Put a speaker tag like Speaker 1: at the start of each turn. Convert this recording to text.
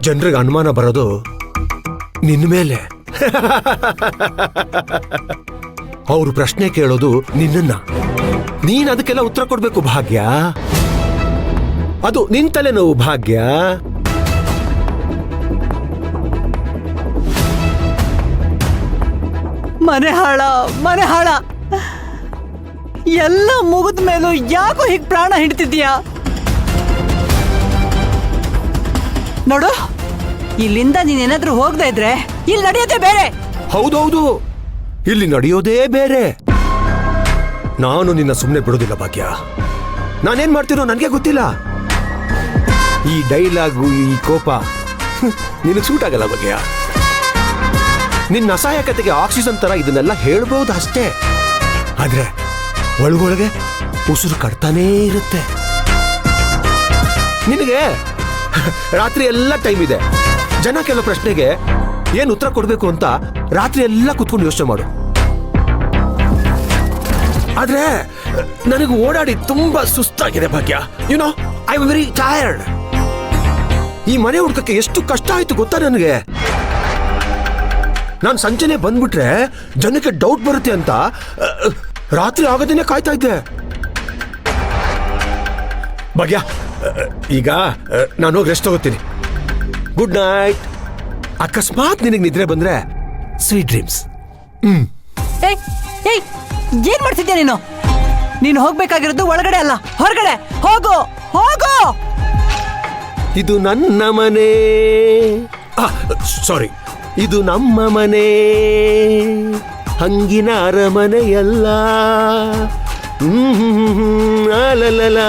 Speaker 1: ಜನರಿಗೆ ಅನುಮಾನ ಬರೋದು ನಿನ್ನ ಮೇಲೆ. ಅವರು ಪ್ರಶ್ನೆ ಕೇಳೋದು ನಿನ್ನನ್ನ. ನೀನ್ ಅದಕ್ಕೆಲ್ಲ ಉತ್ತರ ಕೊಡ್ಬೇಕು ಭಾಗ್ಯ. ಅದು ನಿನ್ ತಲೆನೋವು ಭಾಗ್ಯ.
Speaker 2: ಮನೆ ಹಾಳ ಎಲ್ಲ ಮುಗಿದ ಮೇಲೂ ಯಾಕೋ ಹೀಗೆ ಪ್ರಾಣ ಹಿಡ್ತಿದ್ಯಾ? ನೋಡು, ಇಲ್ಲಿಂದ ನೀನೇನಾದ್ರೂ ಹೋಗದೆ ಇದ್ರೆ ಇಲ್ಲಿ ನಡೆಯೋದೇ ಬೇರೆ.
Speaker 1: ಹೌದೌದು, ಇಲ್ಲಿ ನಡೆಯೋದೇ ಬೇರೆ. ನಾನು ನಿನ್ನ ಸುಮ್ಮನೆ ಬಿಡೋದಿಲ್ಲ ಭಾಗ್ಯ. ನಾನೇನ್ ಮಾಡ್ತೀನೋ ನನಗೆ ಗೊತ್ತಿಲ್ಲ. ಈ ಡೈಲಾಗು, ಈ ಕೋಪ ನಿನಗೆ ಸೂಟ್ ಆಗಲ್ಲ ಭಾಗ್ಯ. ನಿನ್ನ ಅಸಹಾಯಕತೆಗೆ ಆಕ್ಸಿಜನ್ ತರ ಇದನ್ನೆಲ್ಲ ಹೇಳ್ಬಹುದು ಅಷ್ಟೇ. ಆದ್ರೆ ಒಳಗೊಳಗೆ ಉಸಿರು ಕಟ್ತಾನೇ ಇರುತ್ತೆ. ನಿನಗೆ ರಾತ್ರಿ ಎಲ್ಲ ಟೈಮ್ ಇದೆ. ಜನ ಕೆಲವು ಪ್ರಶ್ನೆಗೆ ಏನ್ ಉತ್ತರ ಕೊಡ್ಬೇಕು ಅಂತ ರಾತ್ರಿ ಎಲ್ಲ ಕುತ್ಕೊಂಡು ಯೋಚನೆ ಮಾಡು. ಆದ್ರೆ ನನಗೆ ಓಡಾಡಿ ತುಂಬಾ ಸುಸ್ತಾಗಿದೆ Bhagya. You know, I am very tired. ಈ ಮನೆ ಹುಡ್ಕಕ್ಕೆ ಎಷ್ಟು ಕಷ್ಟ ಆಯ್ತು ಗೊತ್ತಾ ನನಗೆ. ನಾನು ಸಂಜೆನೆ ಬಂದ್ಬಿಟ್ರೆ ಜನಕ್ಕೆ ಡೌಟ್ ಬರುತ್ತೆ ಅಂತ ರಾತ್ರಿ ಆಗೋದನ್ನೇ ಕಾಯ್ತಾ ಇದ್ದೆ ಭಾಗ್ಯ. ಈಗ ನಾನು ಹೋಗಿ ರೆಸ್ಟ್ ತಗೋತೀನಿ. Good night. ಅಕಸ್ಮಾತ್ ನಿನಗೆ ನಿದ್ರೆ ಬಂದ್ರೆ ಸ್ವೀಟ್ ಡ್ರೀಮ್ಸ್.
Speaker 2: ಏನ್ ಮಾಡ್ತಿದ್ಯಾ ನೀನು? ನೀನು ಹೋಗ್ಬೇಕಾಗಿರೋದು ಒಳಗಡೆ ಅಲ್ಲ, ಹೊರಗಡೆ. ಹೋಗು ಹೋಗು.
Speaker 1: ಇದು ನನ್ನ ಮನೆ. ಸಾರಿ, ಇದು ನಮ್ಮ ಮನೆ. ಹಂಗಿನ ಅರಮನೆಯಲ್ಲ. ಲಲಲ